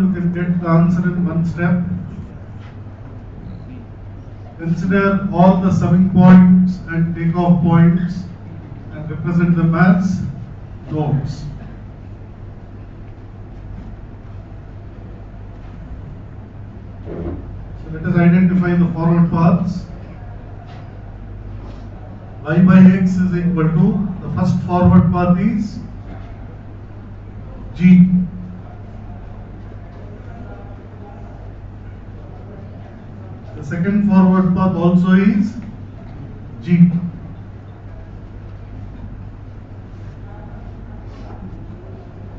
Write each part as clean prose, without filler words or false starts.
you can get the answer in one step. Consider all the summing points and takeoff points and represent them as nodes. So let us identify the forward paths. Y by x is equal to, the first forward path is G. The second forward path also is G.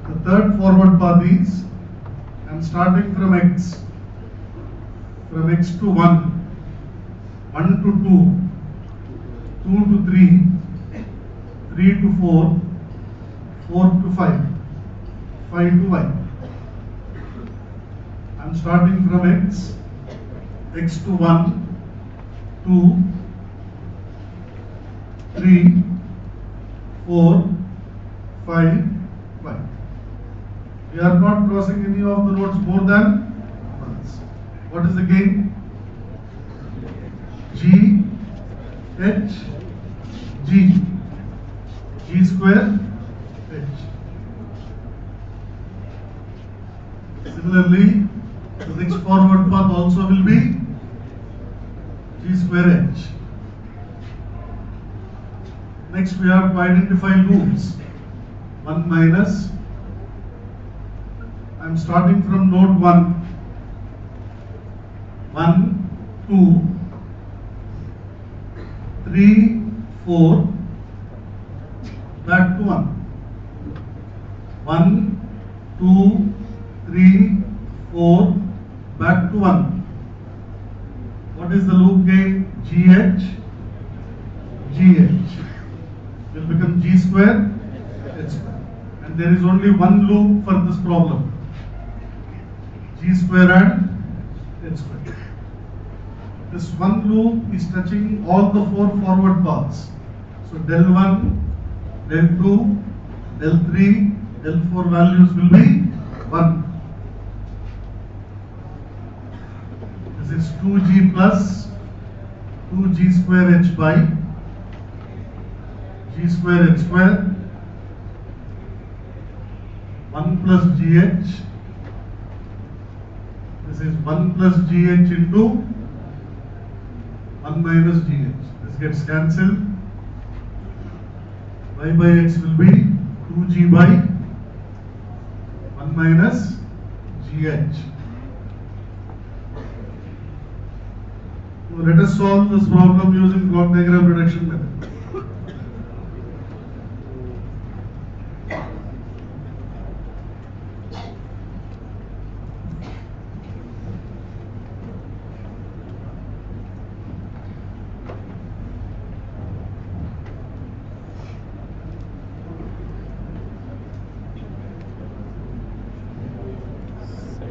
The third forward path is, I am starting from x to 1, 1 to 2, 2 to 3, 3 to 4, 4 to 5, 5 to y. I am starting from x to 1, 2, 3, 4, 5, y. We are not crossing any of the nodes more than once. What is the gain? G, H, G, G square, H. Similarly, the next forward path also will be G square H. Next we have to identify loops. 1 minus, I am starting from node 1, 1, 2, 3, 4, back to 1. 1, 2, 3, 4, back to 1. What is the loop gain? GH, GH will become G square, H square. And there is only one loop for this problem. G square and H square. This one loop is touching all the four forward paths. So del 1, del 2, del 3, del 4 values will be 1. This is 2g plus 2g square h by g square h square, 1 plus gh. This is 1 plus gh into 1 minus gh. This gets cancelled. Y by x will be 2g by 1 minus gh. So let us solve this problem using block diagram reduction method.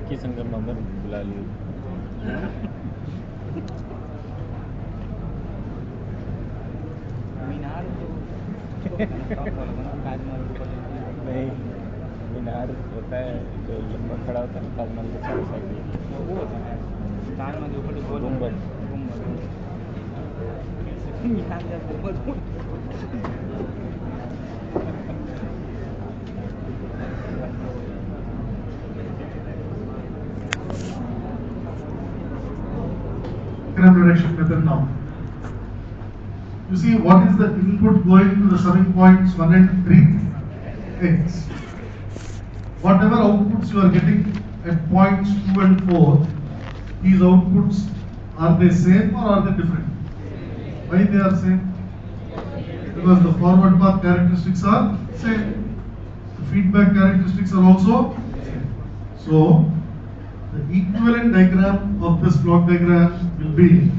की संगम में बुला लिया मीनार नहीं मीनार होता है जो लंबा खड़ा होता है ताजमहल के चारों साइड वो होता है ताजमहल के ऊपर गुंबद मीनार जब गुंबद Reduction method now. You see what is the input going to the summing points 1 and 3? X. Whatever outputs you are getting at points 2 and 4, these outputs, are they same or are they different? Why they are same? Because the forward path characteristics are same. The feedback characteristics are also same. So the equivalent diagram of this block diagram will be,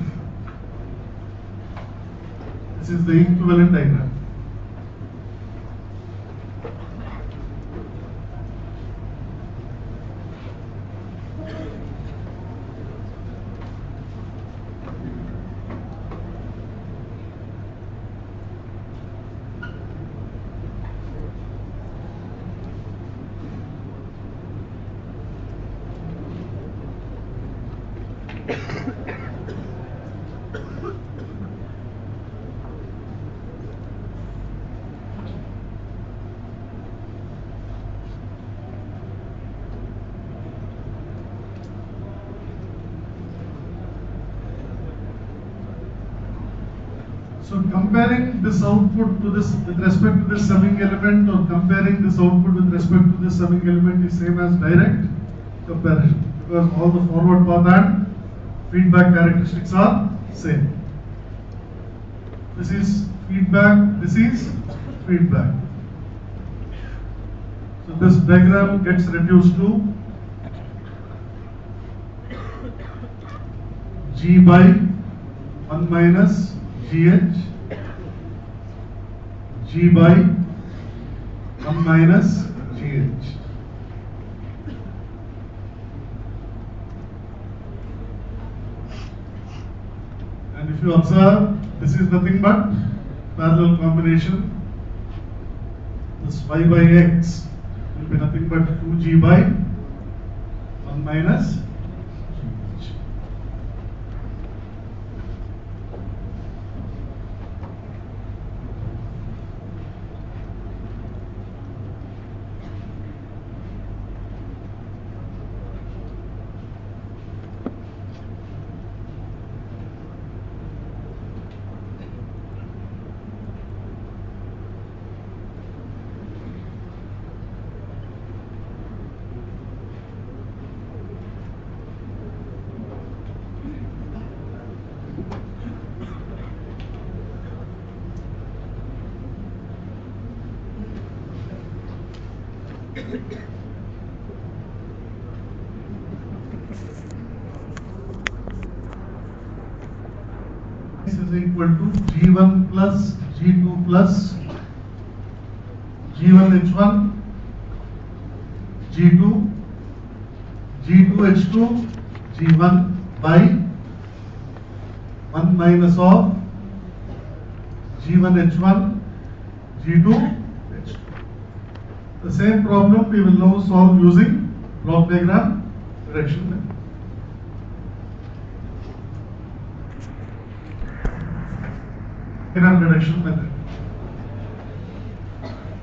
this is the equivalent diagram. So comparing this output to this with respect to this summing element, or comparing this output with respect to this summing element, is same as direct comparison, because all the forward path and feedback characteristics are same. This is feedback, this is feedback. So this diagram gets reduced to G by 1 minus GH, G by 1 minus GH. And if you observe, this is nothing but parallel combination. This y by x will be nothing but 2g by 1 minus gh. This is equal to G1 plus G2 plus G1 H1 G2 G2 H2 G1 by 1 minus of G1 H1 G2 H2. The same problem we will now solve using block diagram reduction method. Reduction method.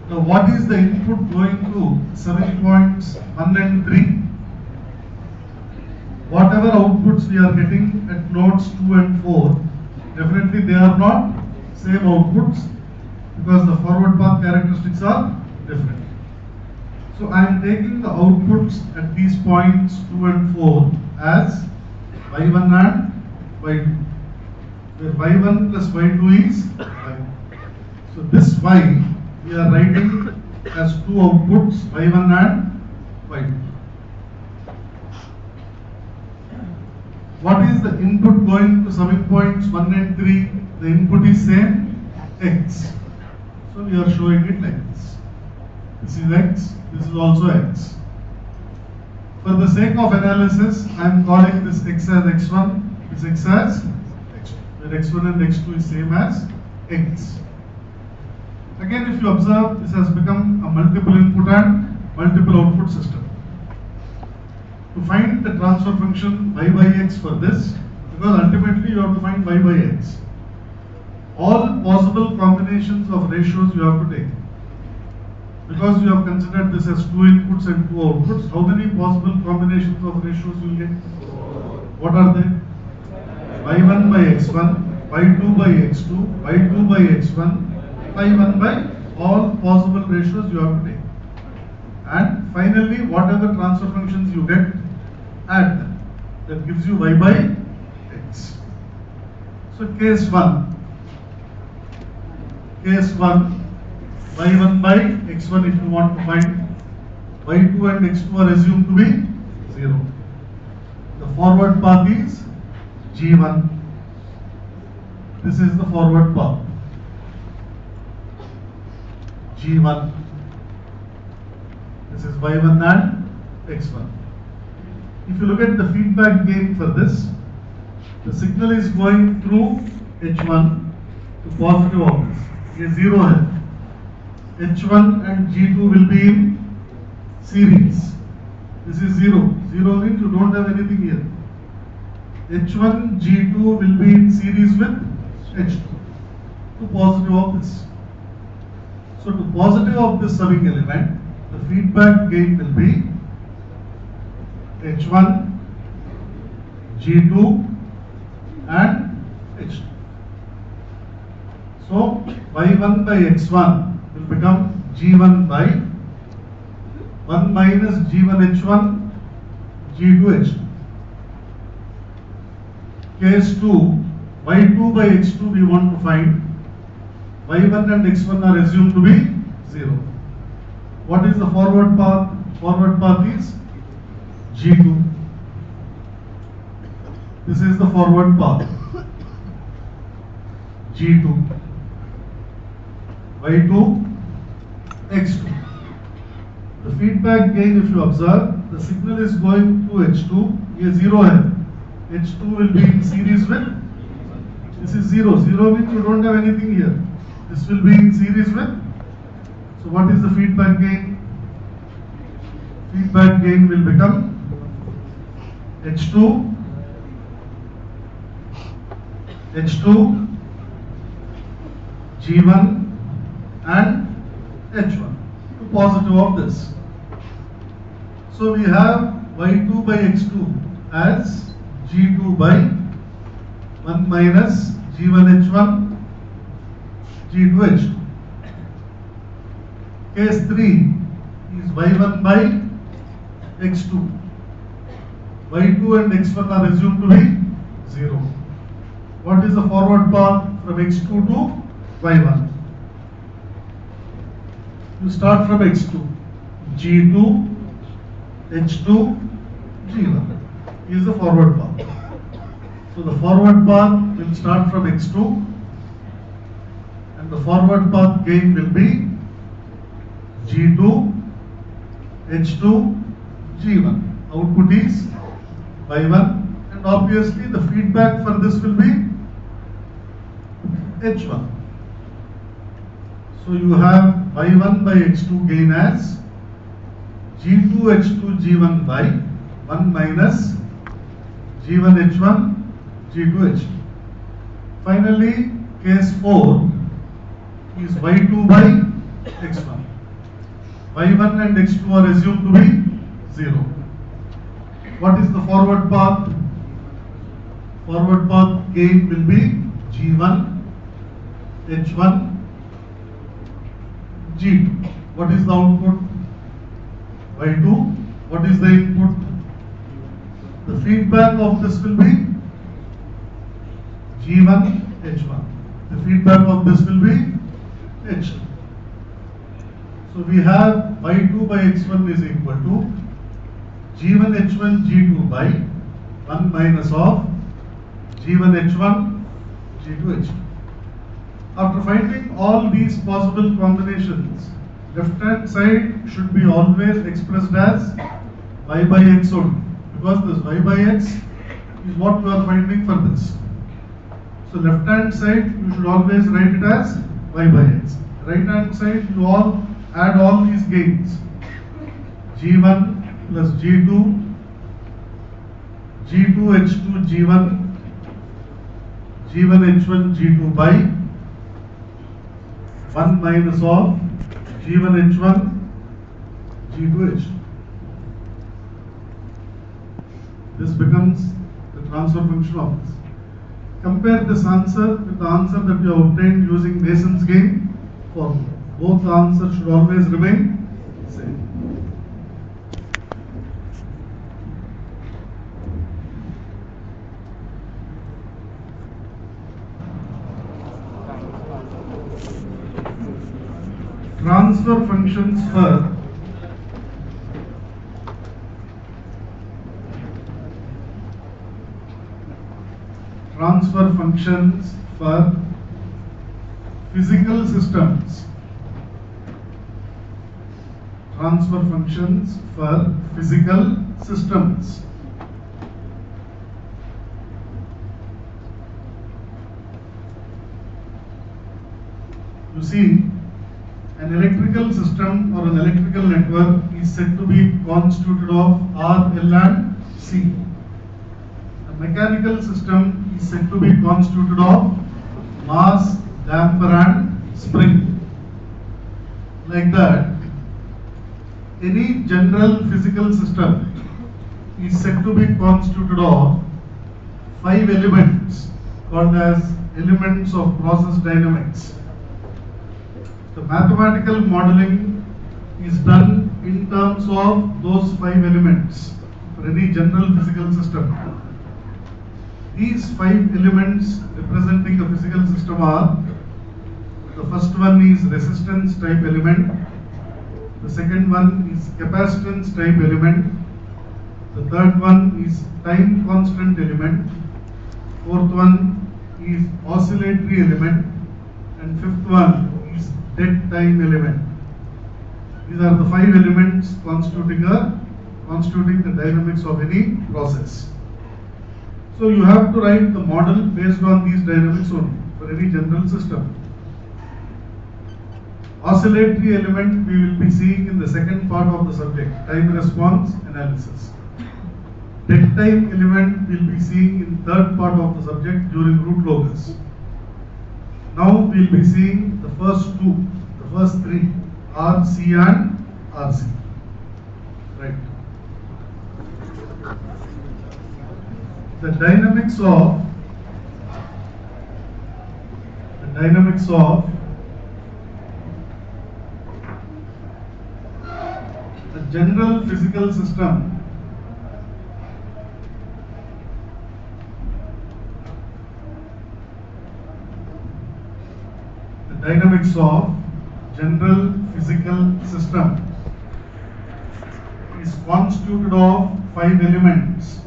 Now, what is the input going to 7 points 1 and 3? Whatever outputs we are getting at nodes 2 and 4, definitely they are not same outputs, because the forward path characteristics are different. So I am taking the outputs at these points 2 and 4 as y1 and y2. Where y1 plus y2 is y. So this y we are writing as two outputs, y1 and y2. What is the input going to summing points 1 and 3? The input is same, x. So we are showing it like this. This is x, this is also x. For the sake of analysis, I am calling this x as x1, this x as x2. Where x1 and x2 is same as x. Again, if you observe, this has become a multiple input and multiple output system. To find the transfer function y by x for this, because ultimately you have to find y by x. All possible combinations of ratios you have to take. Because you have considered this as two inputs and two outputs, how many possible combinations of ratios you will get? What are they? y1 by x1, y2 by x2, y2 by x1, y1 by all possible ratios you have to take. And finally, whatever transfer functions you get, add them. That gives you y by x. So case 1, y1 by x1 if you want to find, y2 and x2 are assumed to be 0. The forward path is G1. This is the forward path. G1. This is y1 and x1. If you look at the feedback gain for this, the signal is going through H1 to positive outputs. A 0 here. H1 and G2 will be in series. This is 0. 0 means you don't have anything here. H1 G2 will be in series with H2 to positive of this. So to positive of this subbing element, the feedback gain will be H1 G2 and H2. So Y1 by X1 will become G1 by 1 minus G1 H1 G2 H2. Case 2, Y2 by X2 we want to find. Y1 and X1 are assumed to be 0. What is the forward path? Forward path is G2. This is the forward path. G2. Y2, X2. The feedback gain, if you observe, the signal is going to H2, ये 0 है. H2 will be in series with, this is 0. 0 means you don't have anything here. This will be in series with, so what is the feedback gain? Feedback gain will become H2, H2, G1 and H1 to positive of this. So we have Y2 by X2 as G2 by 1 minus G1 H1 G2 H2. Case 3 is Y1 by X2. Y2 and X1 are assumed to be 0. What is the forward path from X2 to Y1? You start from X2. G2, H2, G1 is the forward path. So the forward path will start from X2 and the forward path gain will be G2, H2, G1. Output is Y1 and obviously the feedback for this will be H1. So you have Y1 by X2 gain as G2 H2 G1 by 1 minus G1 H1 G2 H2. Finally, case 4 is Y2 by X1. Y1 and X2 are assumed to be 0. What is the forward path? Forward path gain will be G1, H1, G2. What is the output? Y2. What is the input? The feedback of this will be G1, H1. The feedback of this will be H2. So we have Y2 by X1 is equal to G1 H1 G2 by 1 minus of G1 H1 G2 H2. After finding all these possible combinations, left hand side should be always expressed as Y by X only, because this Y by X is what we are finding for this. So left hand side you should always write it as Y by X. Right hand side you all add all these gains. G1 plus G2, G2 H2 G1, G1 H1 G2 by 1 minus of G1 H1 G2 H2. This becomes the transfer function of this. Compare this answer with the answer that you obtained using Mason's gain formula. Both the answers should always remain same. Transfer functions for physical systems. Transfer functions for physical systems. You see, an electrical system or an electrical network is said to be constituted of R, L and C. A mechanical system is said to be constituted of mass, damper and spring. Like that, any general physical system is said to be constituted of 5 elements called as elements of process dynamics. The mathematical modeling is done in terms of those 5 elements for any general physical system. These 5 elements representing a physical system are: the first one is resistance type element, the second one is capacitance type element, the third one is time constant element, fourth one is oscillatory element, and fifth one is dead time element. These are the 5 elements constituting the dynamics of any process. So you have to write the model based on these dynamics only for any general system. Oscillatory element we will be seeing in the second part of the subject, time response analysis. Dead time element we will be seeing in third part of the subject during root locus. Now we will be seeing the first 3, RC and RC. Right. The dynamics of a general physical system is constituted of 5 elements.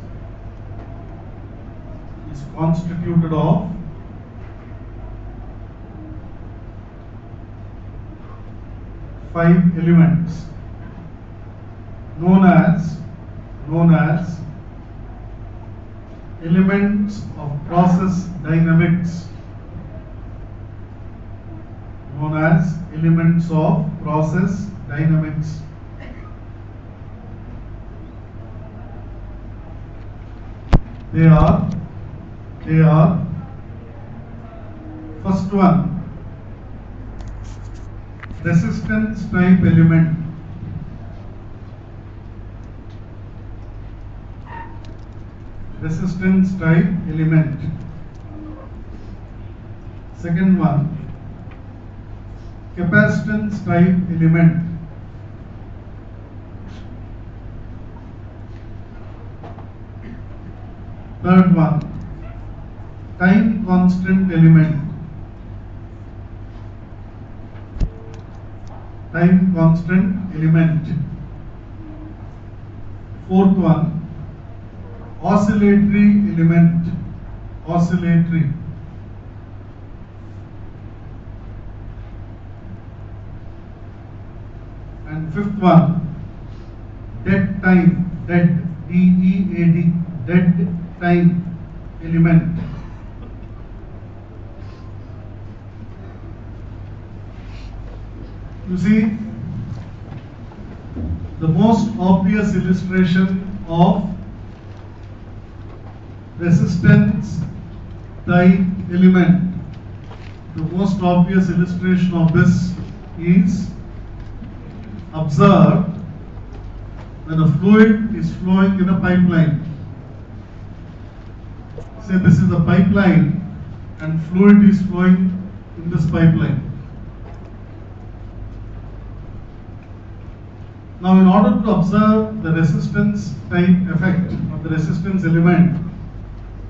Known as elements of process dynamics. They are first one, resistance type element. Second one, capacitance type element. Third one, time constant element. Fourth one, oscillatory element. And fifth one, dead time, D-E-A-D, dead time element. You see, the most obvious illustration of resistance type element, the most obvious illustration of this is observed when a fluid is flowing in a pipeline. Say this is a pipeline and fluid is flowing in this pipeline. Now, in order to observe the resistance type effect of the resistance element,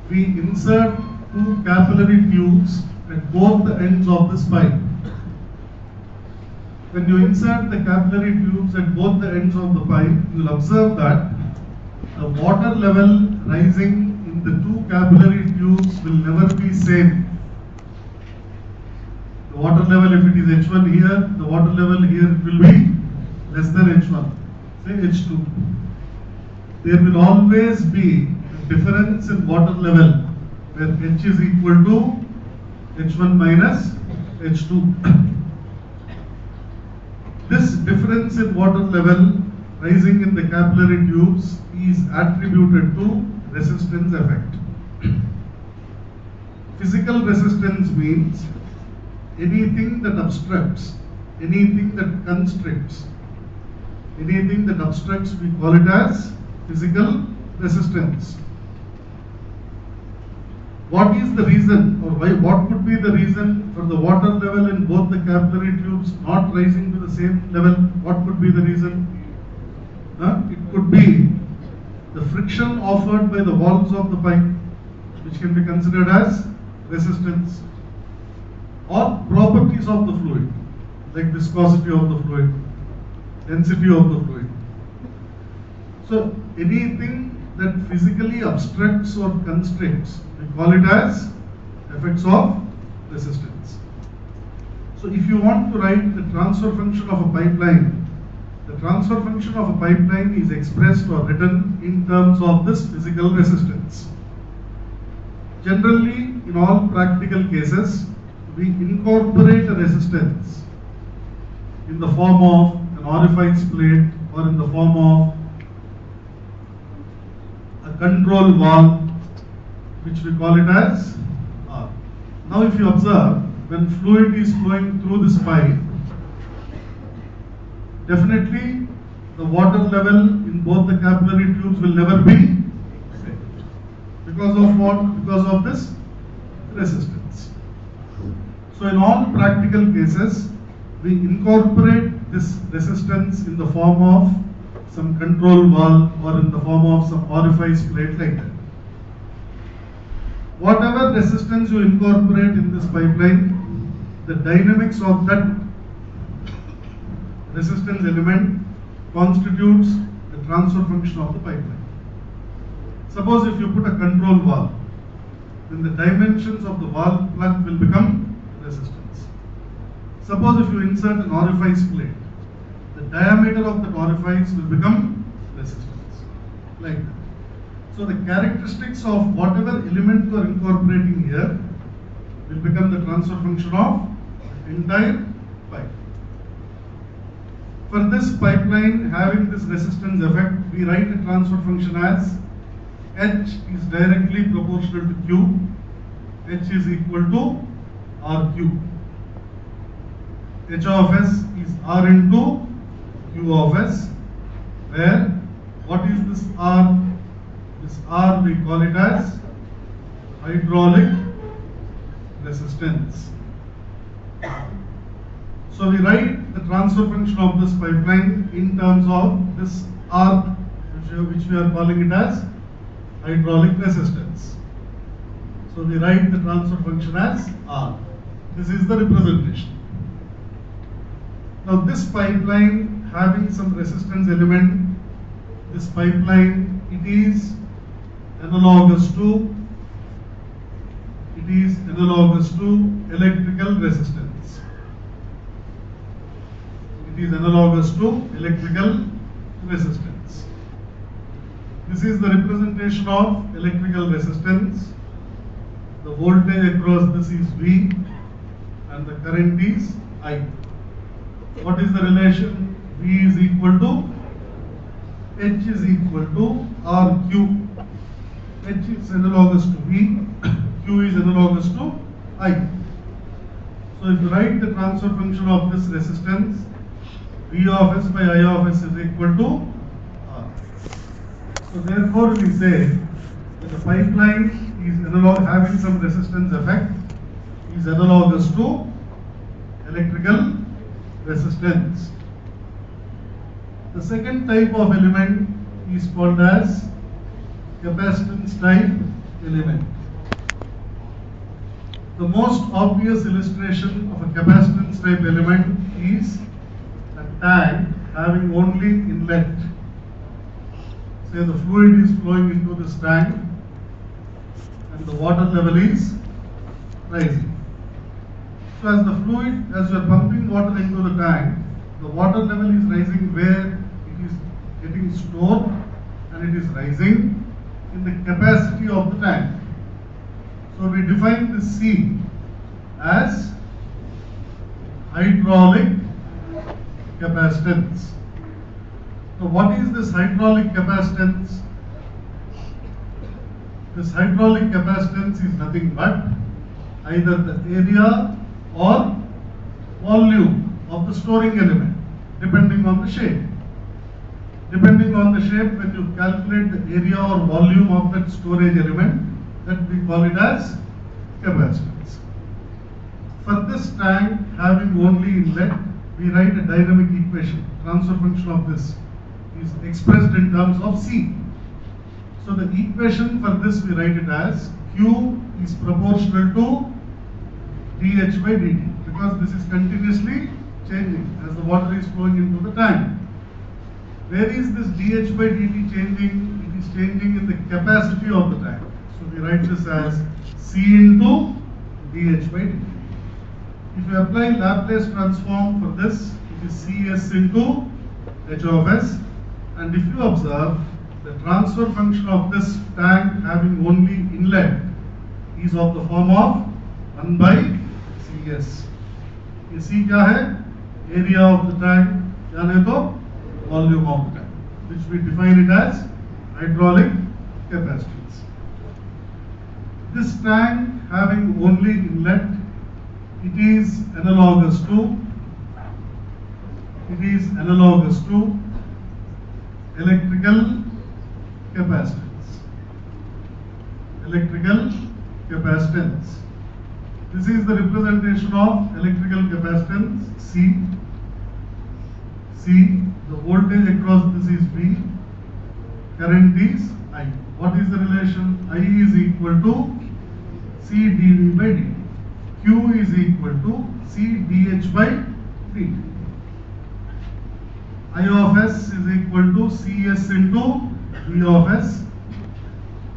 we insert 2 capillary tubes at both the ends of this pipe. When you insert the capillary tubes at both the ends of the pipe, you will observe that the water level rising in the 2 capillary tubes will never be same. The water level, if it is H1 here, the water level here will be less than H1, say H2. There will always be a difference in water level where H is equal to H1 minus H2. This difference in water level rising in the capillary tubes is attributed to resistance effect. Physical resistance means anything that obstructs, anything that constricts, anything that obstructs, we call it as physical resistance. What is the reason, or why? What could be the reason for the water level in both the capillary tubes not rising to the same level? What could be the reason? It could be the friction offered by the walls of the pipe, which can be considered as resistance, or properties of the fluid, like viscosity of the fluid, density of the fluid. So anything that physically obstructs or constricts, we call it as effects of resistance. So if you want to write the transfer function of a pipeline, the transfer function of a pipeline is expressed or written in terms of this physical resistance. Generally, in all practical cases, we incorporate a resistance in the form of an orifice plate or in the form of a control valve, which we call it as R. Now if you observe, when fluid is flowing through this pipe, definitely the water level in both the capillary tubes will never be same. Because of what? Because of this resistance. So in all practical cases, we incorporate this resistance in the form of some control valve or in the form of some orifice plate like that. Whatever resistance you incorporate in this pipeline, the dynamics of that resistance element constitutes the transfer function of the pipeline. Suppose if you put a control valve, then the dimensions of the valve plug will become resistance. Suppose if you insert an orifice plate, the diameter of the orifice will become resistance, like that. So the characteristics of whatever element you are incorporating here will become the transfer function of the entire pipe. For this pipeline having this resistance effect, we write a transfer function as H is directly proportional to Q. H is equal to RQ. H of S is R into Q of S, where what is this R? This R we call it as hydraulic resistance. So we write the transfer function of this pipeline in terms of this R, which we are calling it as hydraulic resistance. So we write the transfer function as R. This is the representation. Now this pipeline having some resistance element, this pipeline, it is analogous to electrical resistance. It is analogous to electrical resistance. This is the representation of electrical resistance. The voltage across this is V and the current is I. What is the relation? V is equal to H is equal to RQ. H is analogous to V, Q is analogous to I. So if you write the transfer function of this resistance, V of S by I of S is equal to R. So therefore we say that the pipeline is having some resistance effect is analogous to electrical resistance. The second type of element is called as capacitance type element. The most obvious illustration of a capacitance type element is a tank having only inlet. Say the fluid is flowing into this tank and the water level is rising. So as you are pumping water into the tank, the water level is rising where it is getting stored and it is rising in the capacity of the tank. So we define this C as hydraulic capacitance. So what is this hydraulic capacitance? This hydraulic capacitance is nothing but either the area or volume of the storing element, depending on the shape. Depending on the shape, when you calculate the area or volume of that storage element, that we call it as capacitance. For this tank having only inlet, we write a dynamic equation. Transfer function of this is expressed in terms of C. So the equation for this we write it as Q is proportional to dH by dt, because this is continuously changing as the water is flowing into the tank. Where is this dH by dt changing? It is changing in the capacity of the tank. So we write this as C into dH by dt. If you apply Laplace transform for this, it is Cs into H of S. And if you observe, the transfer function of this tank having only inlet is of the form of 1 by Cs. ये C क्या है? Area of the tank, यानी तो volume of the tank, which we define it as hydraulic capacitance. This tank having only inlet, it is analogous to electrical capacitance. Electrical capacitance. This is the representation of electrical capacitance C. The voltage across this is V. Current is I. What is the relation? I is equal to C dV by dt. Q is equal to C dH by dt. I of S is equal to Cs into V of S.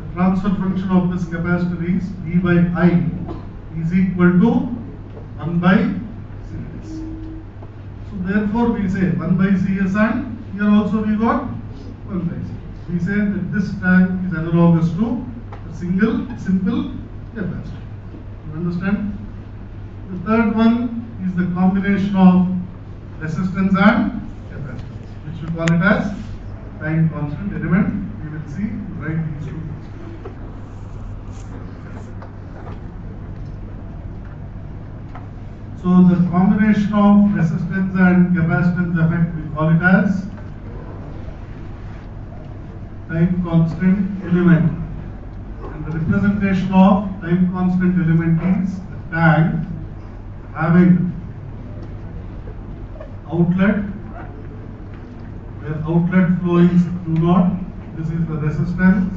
The transfer function of this capacitor is V by I is equal to 1 by Cs. So therefore we say 1 by Cs, and here also we got 1 by Cs. We say that this tank is analogous to a simple capacitor. You understand? The third one is the combination of resistance and capacitance, which we call it as time constant element. We will see, write these two. So the combination of resistance and capacitance effect, we call it as time constant element. And the representation of time constant element is the tank having outlet, where outlet flow is Q0, this is the resistance,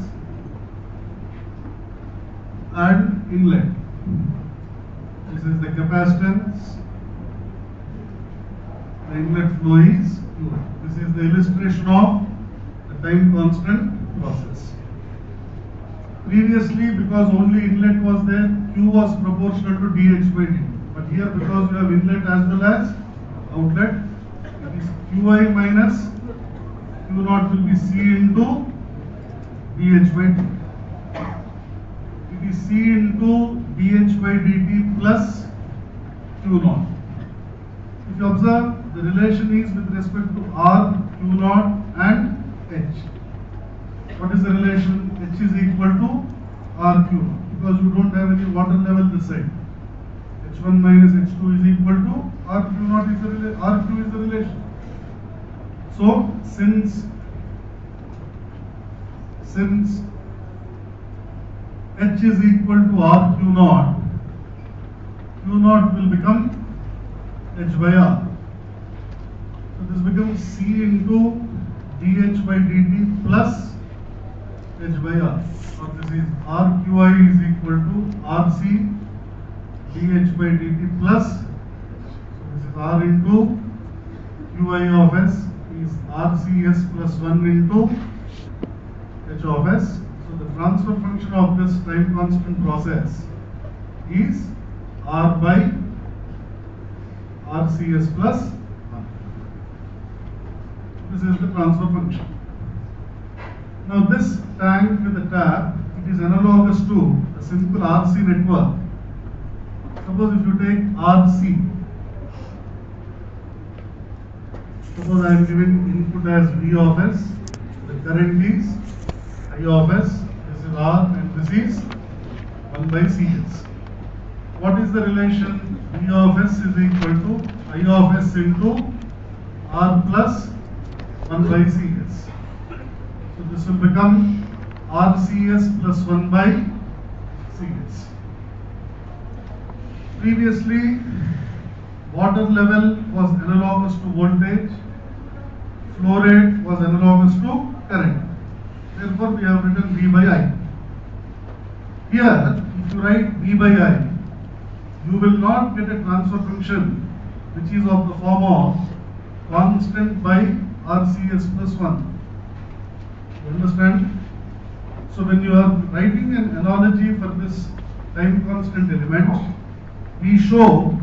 and inlet, this is the capacitance, the inlet flow is Q1. This is the illustration of the time constant process. Previously, because only inlet was there, Q was proportional to dH by dt. But here, because we have inlet as well as outlet, it is Qi minus Q0 will be C into dH by dt. It is C into dH by dt plus Q0. If you observe, the relation is with respect to R, Q0 and H. What is the relation? H is equal to R Q0, because you don't have any water level this side. H1 minus H2 is equal to R Q0 is the RQ is the relation. So since H is equal to R Q0, Q0 will become H by R. So this becomes C into dH by dt plus H by R. So this is RQI is equal to RC dH by dt plus, so this is R into Qi of S is RCS plus 1 into H of S. So the transfer function of this time constant process is R by RCS plus 1. This is the transfer function. Now this tank with the tap, it is analogous to a simple RC network. Suppose if you take RC, suppose I am giving input as V of S, the current is I of S, this is R and this is 1 by Cs. what is the relation? V of S is equal to I of S into R plus 1 by Cs. So this will become RCS plus 1 by Cs. Previously, water level was analogous to voltage, flow rate was analogous to current. Therefore, we have written V by I. Here, if you write V by I, you will not get a transfer function which is of the form of constant by RCS plus 1. You understand? So when you are writing an analogy for this time constant element, we show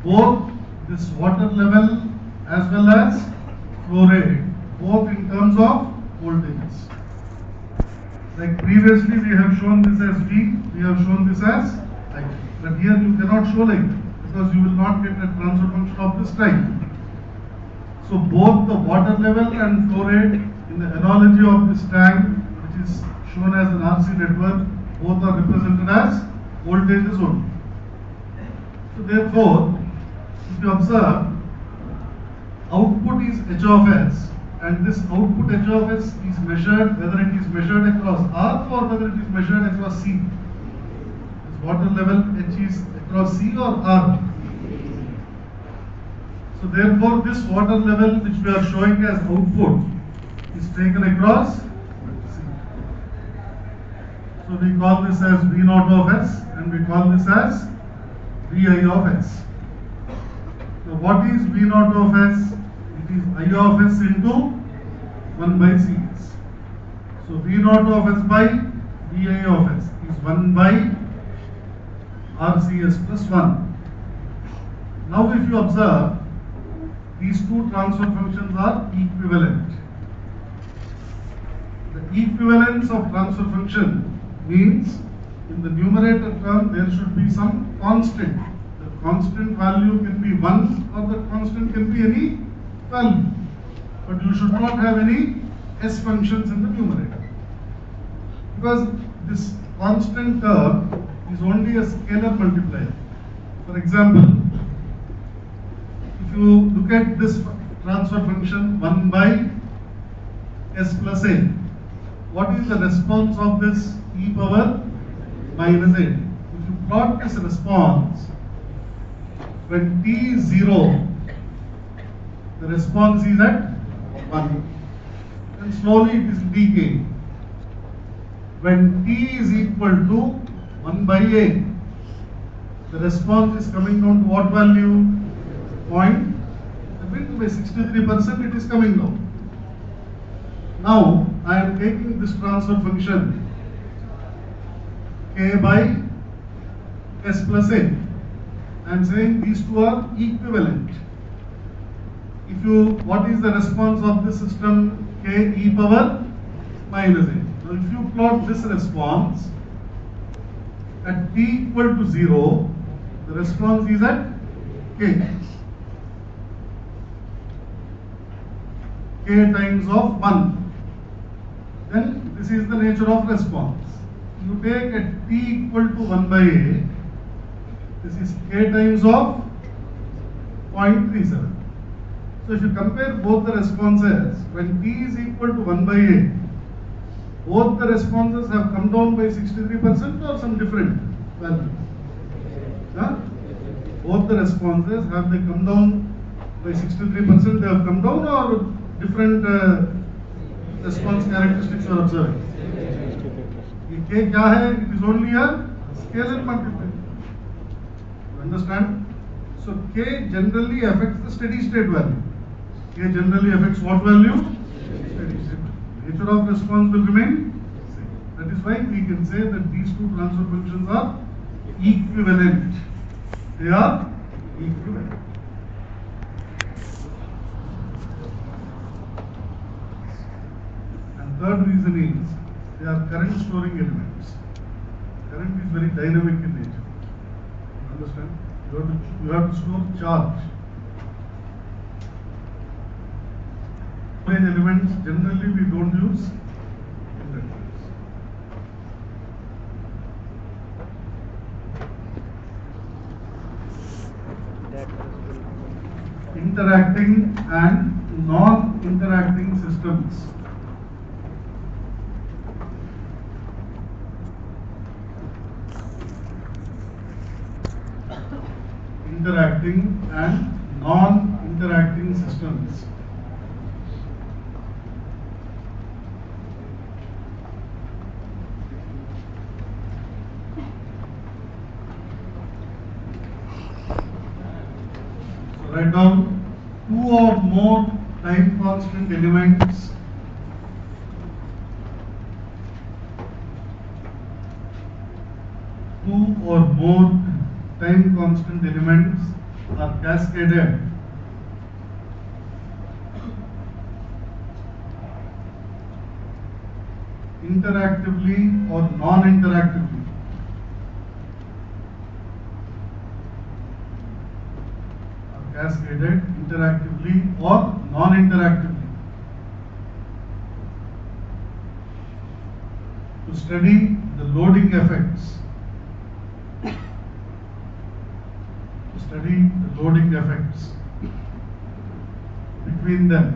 both this water level as well as flow rate, both in terms of voltages. Like previously we have shown this as V, we have shown this as I. But here you cannot show like that because you will not get a transfer function of this type. So both the water level and flow rate in the analogy of this tank, which is shown as an RC network, both are represented as voltages only. So therefore, if you observe, output is H of S, and this output H of S is measured, whether it is measured across R or whether it is measured across C. This water level H is across C or R. So therefore, this water level which we are showing as output is taken across C. So we call this as V naught of S and we call this as Vi of S. So what is V naught of S? It is I of S into 1 by Cs. So V naught of S by Vi of S is 1 by RCS plus 1. Now if you observe, these two transfer functions are equivalent. The equivalence of transfer function means in the numerator term there should be some constant. The constant value can be 1 or the constant can be any value. But you should not have any S functions in the numerator. Because this constant term is only a scalar multiplier. For example, if you look at this transfer function 1 by S plus A, what is the response of this e power minus A? If you plot this response, when t is 0, the response is at 1 and slowly it is decaying. When t is equal to 1 by A, the response is coming down to what value? Point. By 63% it is coming down. Now I am taking this transfer function K by S plus A. I am saying these two are equivalent. If you, what is the response of this system? K e power minus A. Now if you plot this response at t equal to 0, the response is at K. K times of 1. Then this is the nature of response. You take at t equal to 1 by A, this is K times of 0.37. So if you compare both the responses, when t is equal to 1 by A, both the responses have come down by 63% or some different value? Huh? Both the responses, have they come down by 63%, they have come down, or different response characteristics you are observing? ये K क्या है? It is only a scalar multiplier. You understand? So K generally affects the steady state value. K generally affects what value? Steady state. Nature of response will remain same. That is why we can say that these two transfer functions are equivalent. They are equivalent. And third reason is they are current storing elements. Current is very dynamic in nature. You understand? You have to store charge. Storage elements generally we don't use inductors. interacting and non-interacting systems. Interacting and non-interacting systems. So write down two or more time constant elements are cascaded interactively or non-interactively. Cascaded interactively or non-interactively. To study the loading effects. Between them.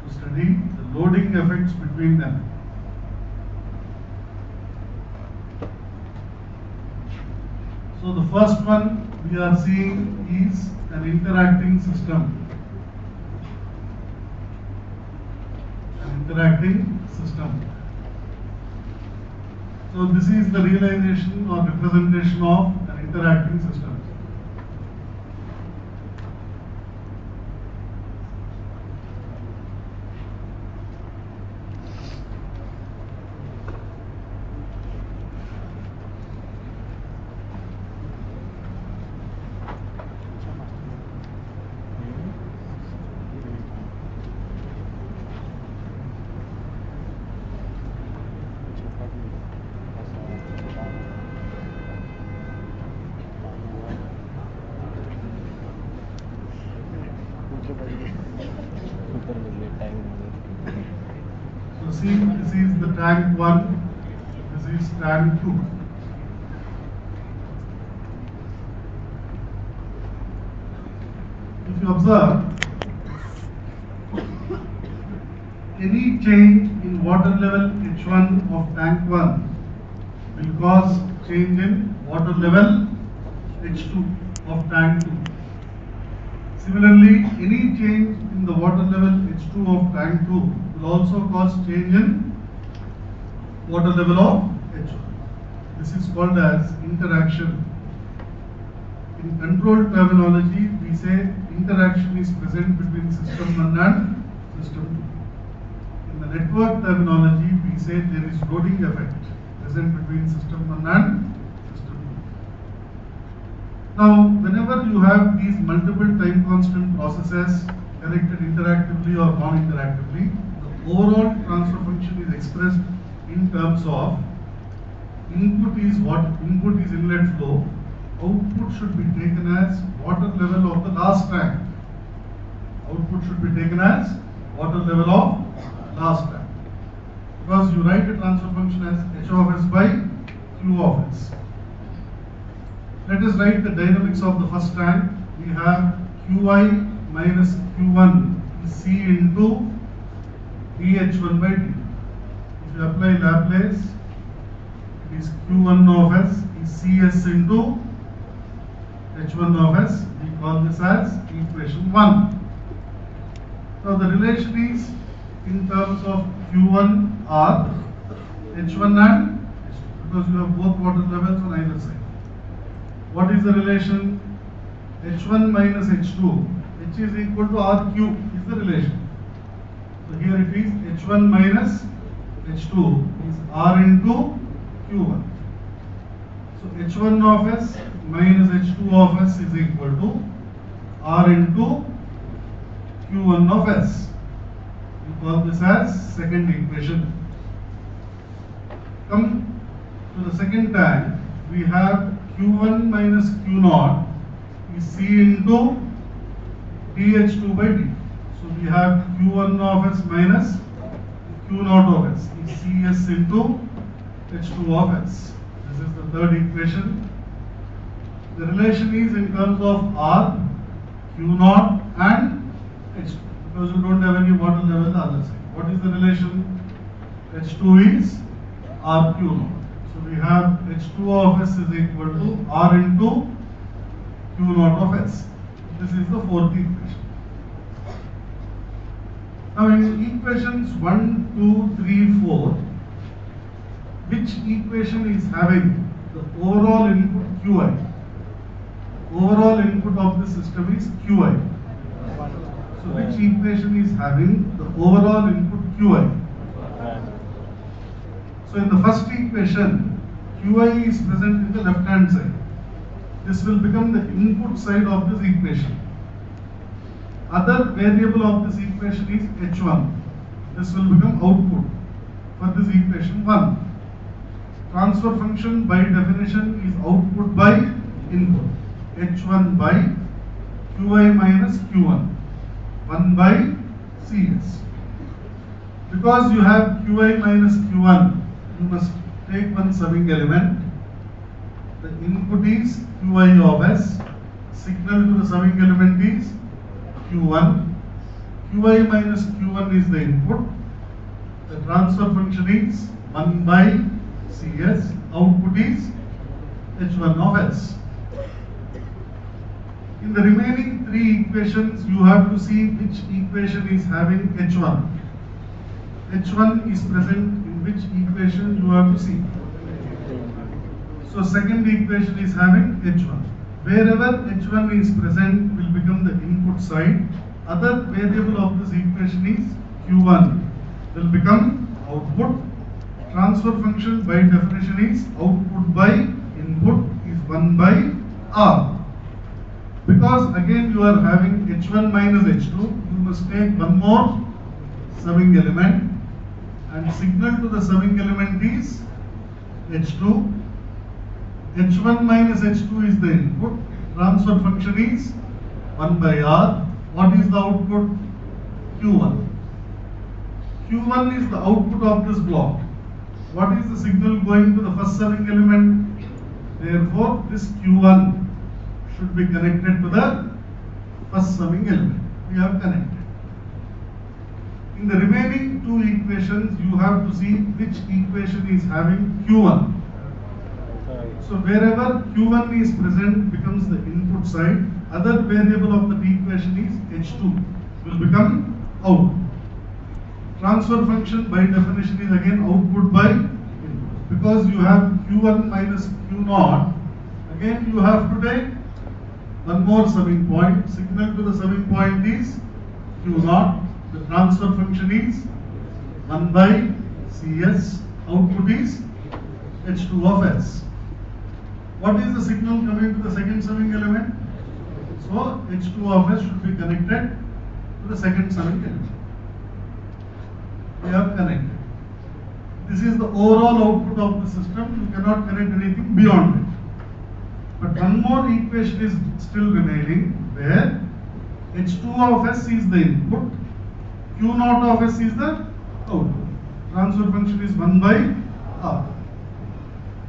To study the loading effects between them. So the first one we are seeing is an interacting system. So this is the realization or representation of an interacting system. So see, this is the tank 1, this is tank 2. If you observe, any change in water level H1 of tank 1 will cause change in water level H2 of tank 2. Similarly, any change in the water level H2 of tank 2 will also cause change in water level of H1. This is called as interaction. In control terminology, we say interaction is present between system 1 and system 2. In the network terminology, we say there is loading effect present between system 1 and system 2. Now, whenever you have these multiple time constant processes connected interactively or non-interactively, the overall transfer function is expressed in terms of input is what? Input is inlet flow. Output should be taken as water level of the last tank. Output should be taken as water level of last tank. Because you write a transfer function as h of s by q of s. Let us write the dynamics of the first tank. We have qi minus q1 is c into dh1 by dt. If you apply Laplace, it is q1 of s is cs into h1 of s. We call this as equation 1. Now the relation is in terms of q1 are h1 and h2 because you have both water levels on either side. What is the relation? h1 minus h2, h is equal to rq is the relation. So here it is h1 minus h2 is r into q1. So h1 of s minus h2 of s is equal to r into q1 of s. We call this as second equation. Come to the second tank. We have q1 minus q0 is c into dh2 by dt. So we have q1 of s minus q0 of s is cs into h2 of s. This is the third equation. The relation is in terms of R, Q0 and H2, because you don't have any water level on the other side. What is the relation? H2 is RQ0. So we have H2 of S is equal to R into Q0 of S. This is the fourth equation. Now in equations 1, 2, 3, 4, which equation is having the overall input Qi? Overall input of the system is Qi. So which equation is having the overall input Qi? So in the first equation, Qi is present in the left hand side. This will become the input side of this equation. Other variable of this equation is H1. This will become output for this equation 1. Transfer function by definition is output by input. H1 by Qi minus Q1. 1 by Cs. Because you have Qi minus Q1, you must take one summing element. The input is Qi of S. Signal to the summing element is Q1. Qi minus Q1 is the input. The transfer function is 1 by Cs. Output is H1 of S. In the remaining three equations, you have to see which equation is having H1. H1 is present in which equation you have to see. So second equation is having H1. Wherever H1 is present will become the input side. Other variable of this equation is Q1 will become output. Transfer function by definition is output by input is 1 by R. Because again you are having H1 minus H2, you must take one more summing element and signal to the summing element is H2. H1 minus H2 is the input. Transfer function is 1 by R. What is the output? Q1. Q1 is the output of this block. What is the signal going to the first summing element? Therefore, this Q1 should be connected to the first summing element. We have connected. In the remaining two equations, you have to see which equation is having Q1. So wherever Q1 is present becomes the input side. Other variable of the equation is H2 will become output. Transfer function by definition is again output by input. Because you have Q1 minus Q0, again you have to take one more summing point. Signal to the summing point is Q0. The transfer function is 1 by Cs. Output is H2 of S. What is the signal coming to the second summing element? So H2 of S should be connected to the second summing element. We have connected. This is the overall output of the system. You cannot connect anything beyond it. But one more equation is still remaining where H2 of S is the input, Q0 of S is the output. Transfer function is 1 by R.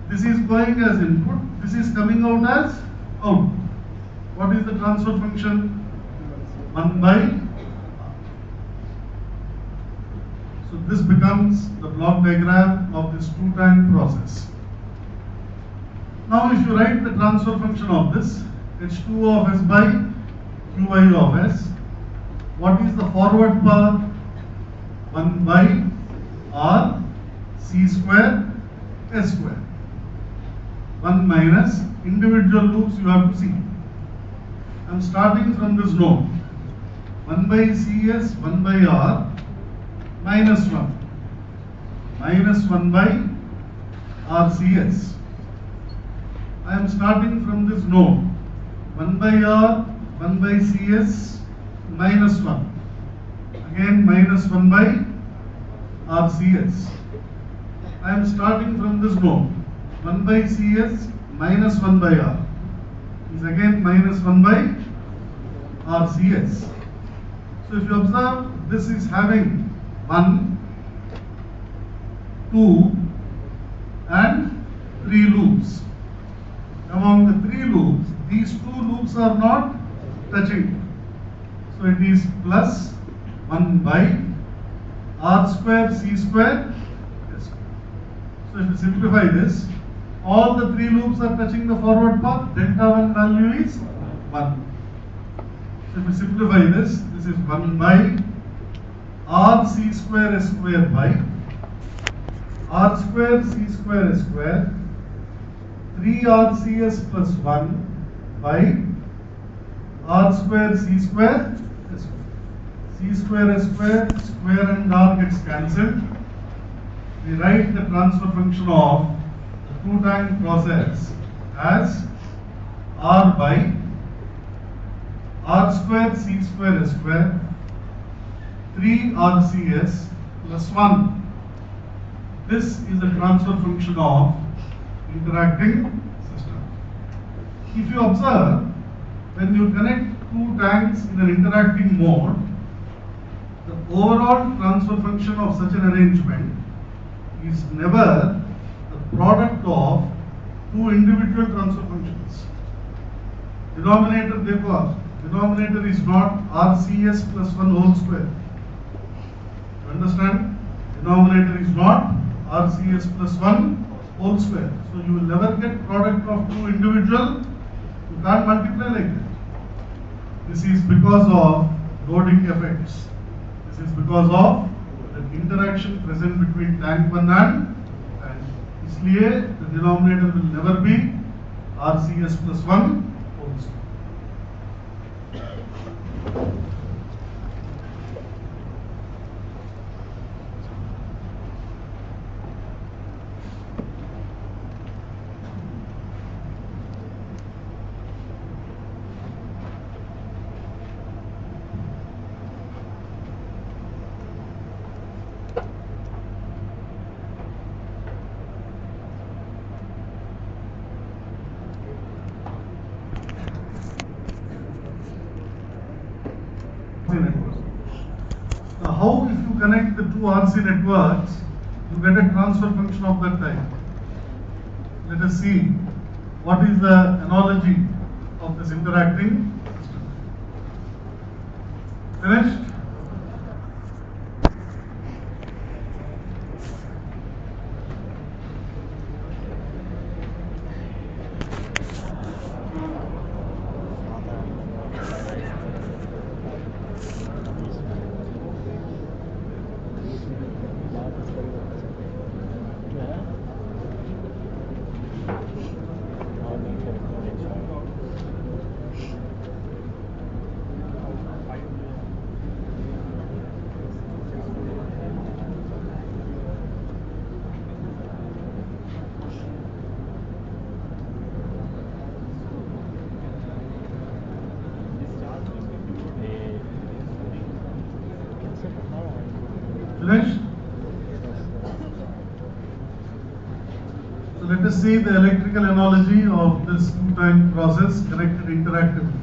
This is going as input, this is coming out as output. What is the transfer function? 1 by R. So this becomes the block diagram of this two-time process. Now if you write the transfer function of this, H2 of S by Qi of S, what is the forward path? 1 by R C square S square. 1 minus individual loops you have to see. I am starting from this node. 1 by Cs, 1 by R, minus 1. Minus 1 by RCS. I am starting from this node. 1 by R, 1 by Cs, minus 1. Again minus 1 by RCS. I am starting from this node. 1 by Cs minus 1 by R is again minus 1 by RCS. So if you observe, this is having 1, 2 and 3 loops. Among the 3 loops, these two loops are not touching. So it is plus 1 by r square c square s square. So if you simplify this, all the three loops are touching the forward path, delta 1 value is 1. So if you simplify this, this is 1 by r c square s square by r square c square s square 3 rcs plus 1 by r square c square s square. C square s square, square and r gets cancelled. We write the transfer function of the two-tank process as r by r square c square s square 3 rcs plus 1. This is the transfer function of interacting system. If you observe, when you connect two tanks in an interacting mode, the overall transfer function of such an arrangement is never the product of two individual transfer functions. Denominator therefore, denominator is not RCS plus 1 whole square. You understand? Denominator is not RCS plus 1 whole square. So you will never get product of two individual. You can't multiply like that. This is because of loading effects. This is because of the interaction present between tank 1 and इसलिए the denominator will never be RCS plus 1 whole square. Now, how if you connect the two RC networks, you get a transfer function of that type. Let us see what is the analogy of this interacting system. Finished? Finished? So let us see the electrical analogy of this two-tank process connected interactively.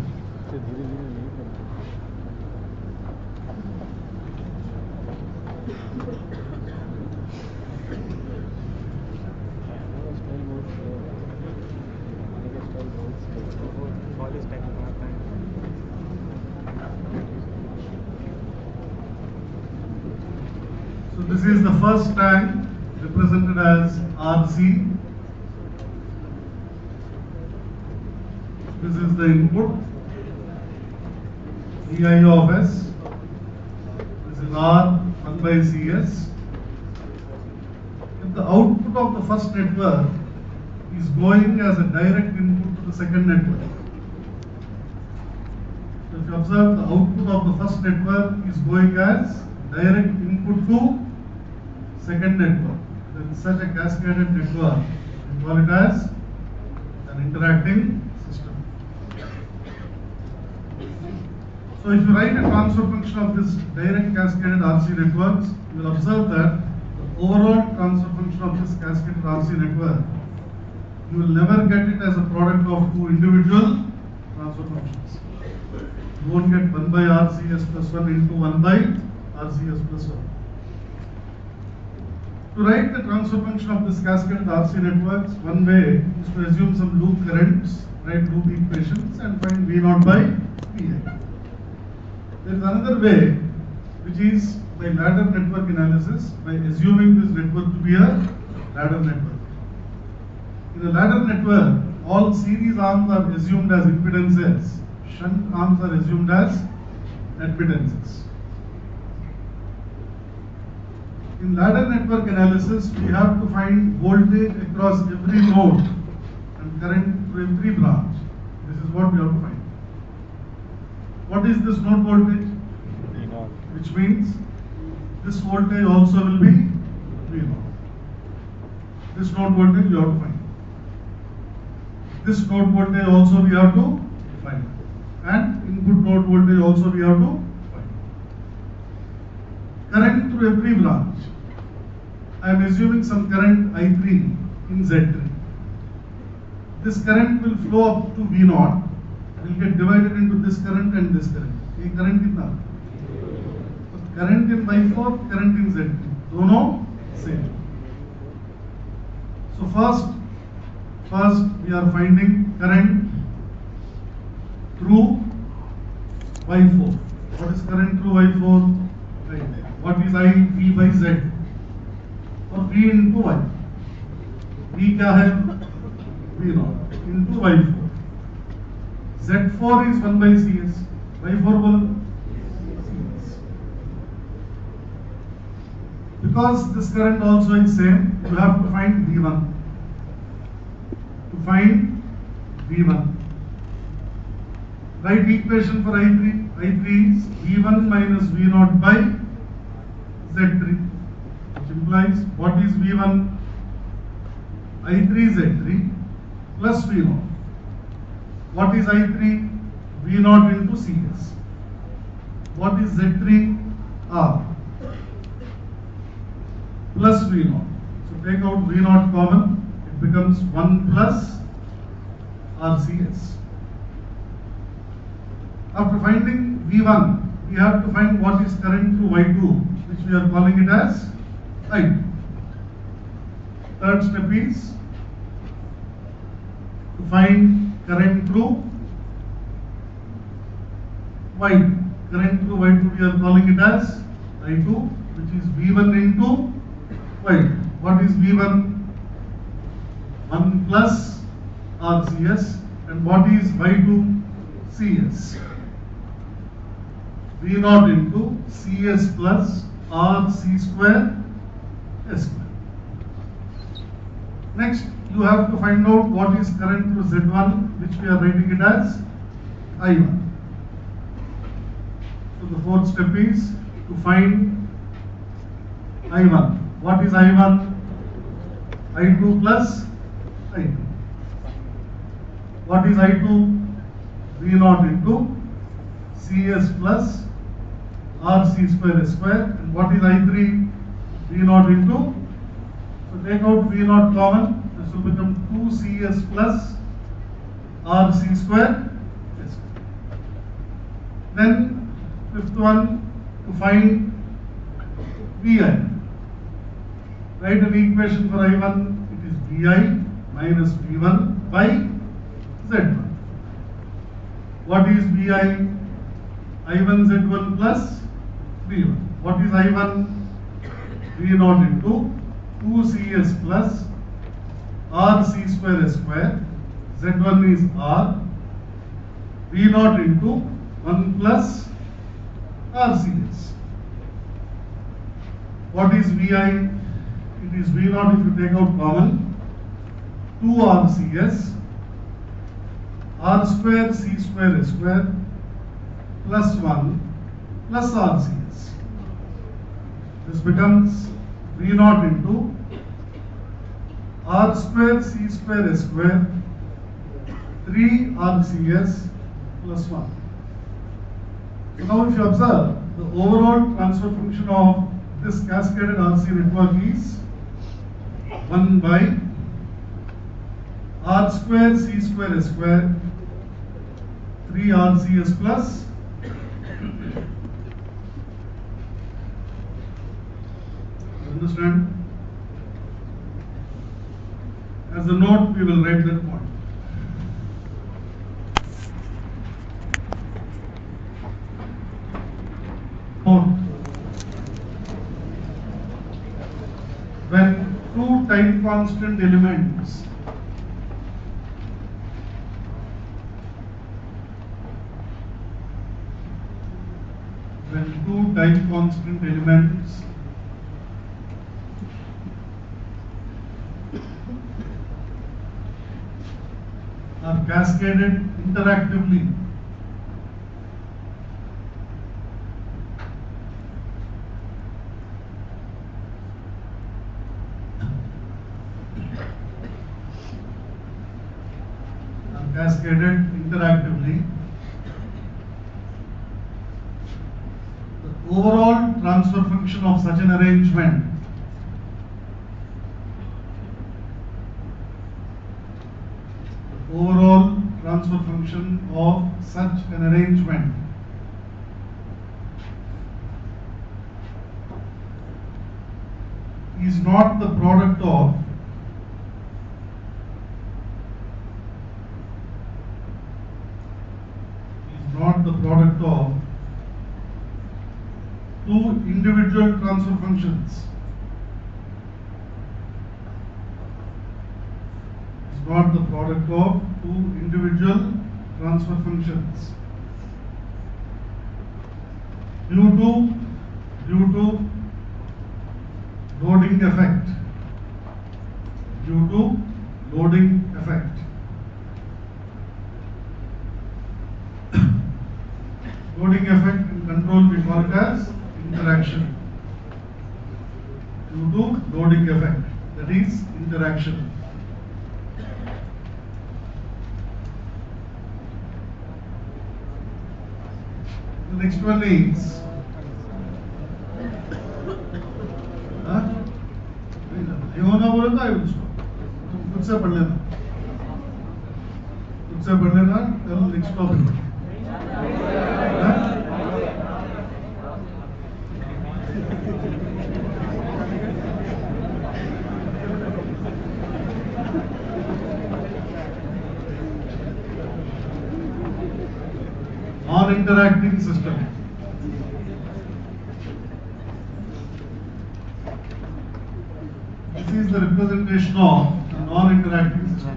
So this is the first tank represented as RC. This is the input, EI of S. This is R 1 by CS. If the output of the first network is going as a direct input to the second network. So if you observe, the output of the first network is going as direct input to second network. Then such a cascaded network, we call it as an interacting system. So if you write a transfer function of this direct cascaded RC networks, you will observe that the overall transfer function of this cascaded RC network, you will never get it as a product of two individual transfer functions. You won't get 1 by RCS plus 1 into 1 by RCS plus 1. To write the transfer function of this cascaded RC networks, one way is to assume some loop currents, write loop equations and find V naught by Vi. There is another way, which is by ladder network analysis, by assuming this network to be a ladder network. In a ladder network, all series arms are assumed as impedances, shunt arms are assumed as admittances. In ladder network analysis, we have to find voltage across every node and current through every branch. This is what we have to find. What is this node voltage? V0. Which means this voltage also will be V0. This node voltage we have to find. This node voltage also we have to find. And input node voltage also we have to find. Current through every branch. I am assuming some current I3 in Z3. This current will flow up to V0, will get divided into this current and this current. ये current कितना? Current in Y4, current in Z3. दोनों same. So first we are finding current through Y4. What is current through Y4? Right. What is I? V by Z. और V into Y. V क्या है? V0 into Y4. Z4 is 1 by CS. Y4 बोलो. CS. Because this current also is same, you have to find V1. To find V1. Write equation for I3. I3 is V1 minus V0 by Z3. Which implies what is V1? I3 Z3 plus V0. What is I3? V0 into CS. What is Z3? R plus V0. So take out V0 common, it becomes 1 plus RCS. After finding V1, we have to find what is current through Y2, which we are calling it as I2. Third step is to find current through Y2. Current through Y2 we are calling it as I2, which is V1 into Y2. What is V1? 1 plus RCS. And what is Y2? CS. V0 into CS plus RC square S square. Next, you have to find out what is current through Z1, which we are writing it as I1. So the fourth step is to find I1. What is I1? I2 plus I2. What is I2? V0 into CS plus RC square S square. And what is I3? V0 into, so take out V0 common, this will become 2CS plus RC square S square. Then fifth one, to find Vi. Write an equation for I1, it is Vi minus V1 by Z1. What is Vi? I1 Z1 plus V1. What is I1? V0 into 2CS plus RC square S square. Z1 is R. V0 into 1 plus RCS. What is Vi? It is V0 if you take out common. 2 RCS. R square C square S square plus 1 plus RCS. This becomes V0 into R square C square S square 3 RCS plus 1. So now if you observe, the overall transfer function of this cascaded RC network is 1 by R square C square S square 3 RCS plus understand? As a note, we will write that point. Note. When two time constant elements are cascaded interactively, the overall transfer function of such an arrangement is not the product of two individual transfer functions. Is not the product of two individual transfer functions. Due to loading effect. Loading effect in control we call it as interaction. Due to loading effect, that is interaction. The next one is होना बोले तो I will stop. खुद से पढ़ लेना. चलो next topic. Non-interacting system. This is the representation of a non-interacting system.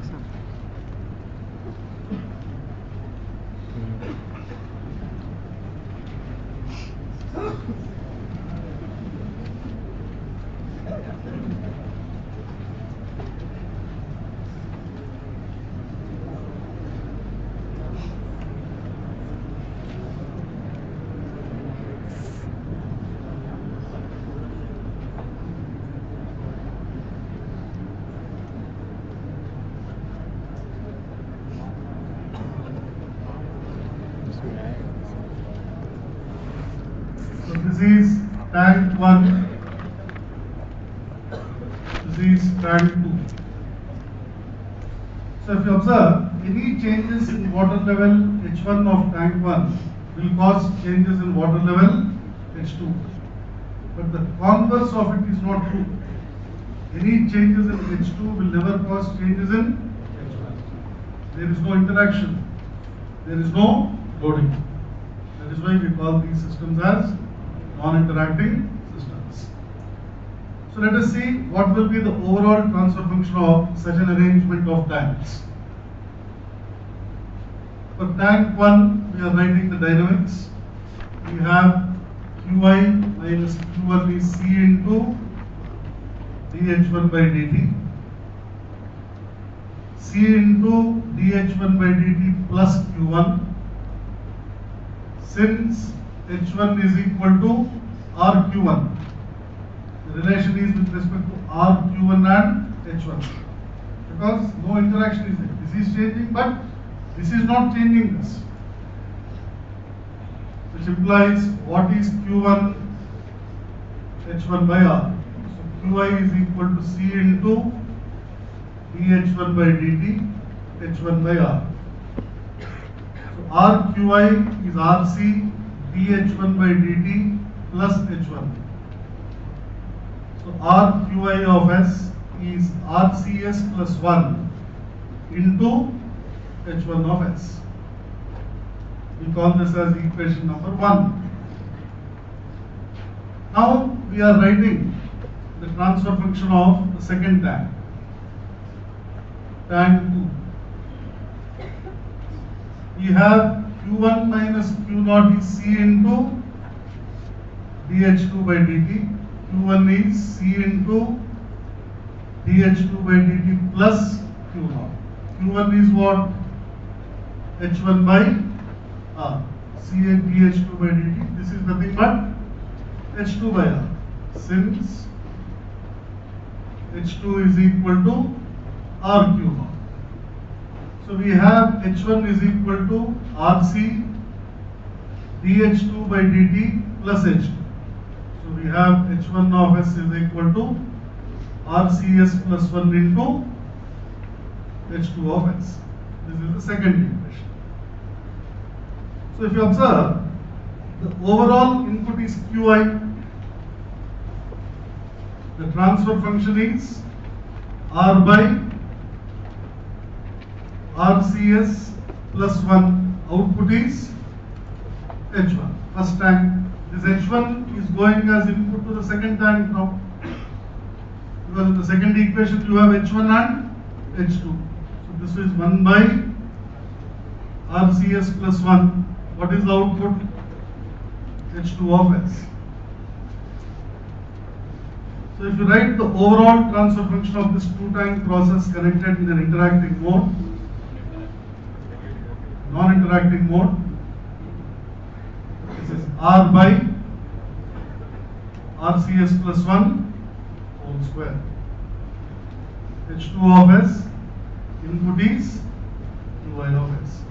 So this is tank 1, this is tank 2. So if you observe, any changes in water level H1 of tank 1 will cause changes in water level H2. But the converse of it is not true. Any changes in H2 will never cause changes in H1. There is no interaction. There is no loading. That is why we call these systems as non-interacting systems. So let us see what will be the overall transfer function of such an arrangement of tanks. For tank 1, we are writing the dynamics. We have Qi minus Q1 is C into dH1 by dt. C into dH1 by dt plus Q1. Since H1 is equal to RQ1, the relation is with respect to RQ1 and H1. Because no interaction is there. This is changing, but this is not changing this. Which implies what is Q1 H1 by R. So Qi is equal to C into dH1 by dt H1 by R. So RQi is RC dH1 by dt plus H1. So RQi of S is RCS plus 1 into H1 of S. We call this as equation number 1. Now we are writing the transfer function of the second tank, tank 2. We have Q1 minus Q0 is C into dH2 by dt. Q1 is C into dH2 by dt plus Q0. Q1 is what? H1 by R. C and dH2 by dt. This is nothing but H2 by R. Since H2 is equal to R Q0. So we have H1 is equal to RC dH2 by dt plus H2. So we have H1 of S is equal to RCS plus 1 into H2 of S. This is the second equation. So if you observe, the overall input is Qi. The transfer function is R by RCS plus 1. Output is H1. First tank. This H1 is going as input to the second tank now. Because in the second equation you have H1 and H2. So this is 1 by RCS plus 1. What is the output? H2 of S. So if you write the overall transfer function of this two-tank process connected in an interacting mode, non-interacting mode, this is R by RCS plus 1 whole square. H2 of S, input is Qi of S.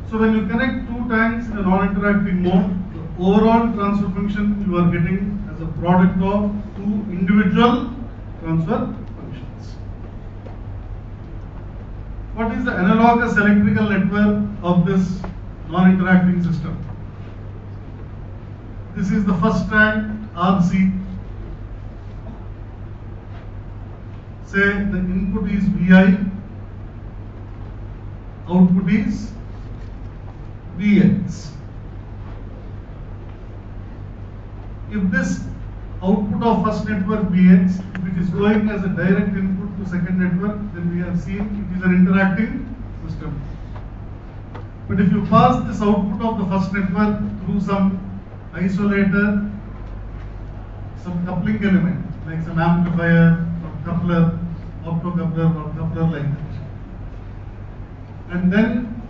So when you connect two tanks in a non-interacting mode, the overall transfer function you are getting as a product of two individual transfer functions. What is the analogous electrical network of this non-interacting system? This is the first tank RC. Say the input is Vi, output is Vx. If this output of first network Vx, if it is going as a direct input to second network, then we have seen it is an interacting system. But if you pass this output of the first network through some isolator, some coupling element, like some amplifier or coupler, optocoupler or coupler like that. And then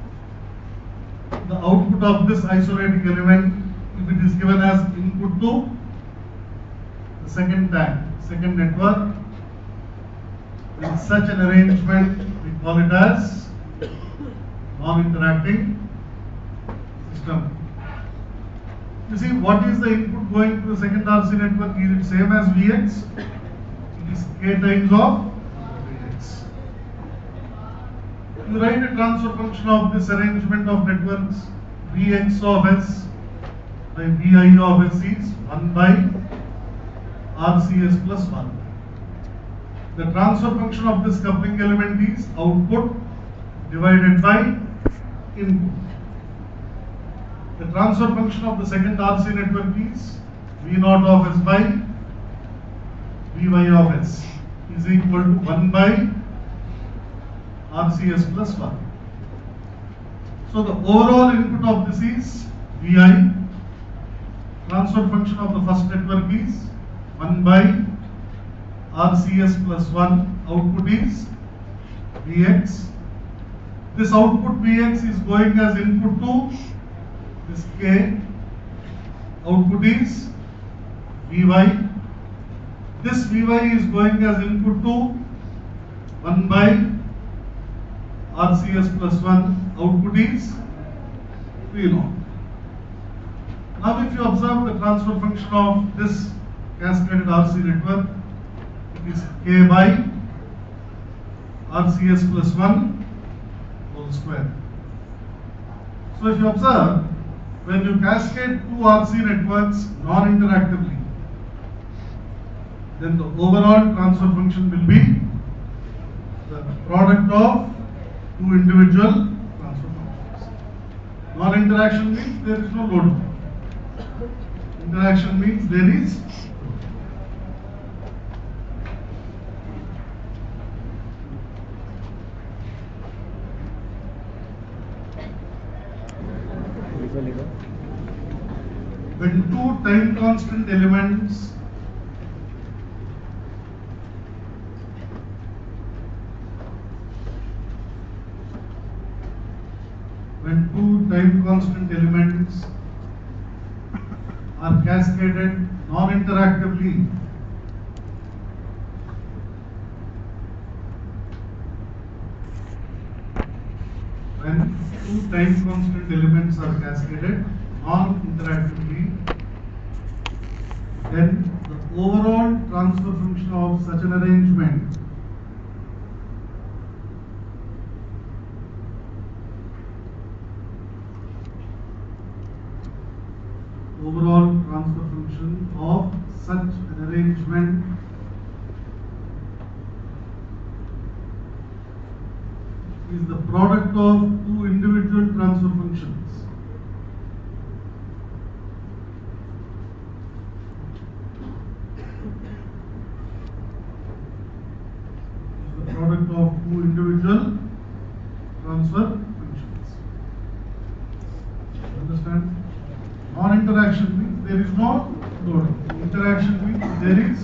the output of this isolating element, if it is given as input to the second tank, second network, in such an arrangement we call it as non-interacting system. You see, what is the input going to the second RC network? Is it same as Vx? It is k times of Vx. You write a transfer function of this arrangement of networks. Vx of S by Vi of S is 1 by RCS plus 1. The transfer function of this coupling element is output divided by input. The transfer function of the second RC network is V0 of S by Vy of S is equal to 1 by RCS plus 1. So the overall input of this is Vi. Transfer function of the first network is 1 by RCS plus 1. Output is Vx. This output Vx is going as input to this K. Output is Vy. This Vy is going as input to 1 by RCS plus 1. Output is V0. Now if you observe the transfer function of this cascaded RC network, it is K by RCS plus 1 whole square. So if you observe, when you cascade two RC networks non-interactively, then the overall transfer function will be the product of two individual transfer functions. Non-interaction means there is no load. Interaction means there is load. When two time constant elements are cascaded non-interactively, when two time constant elements are cascaded non-interactively, then the overall transfer function of such an arrangement is the product of two individual transfer functions. Is the product of two individual transfer functions. Understand? Non-interaction means there is no load. Interaction means there is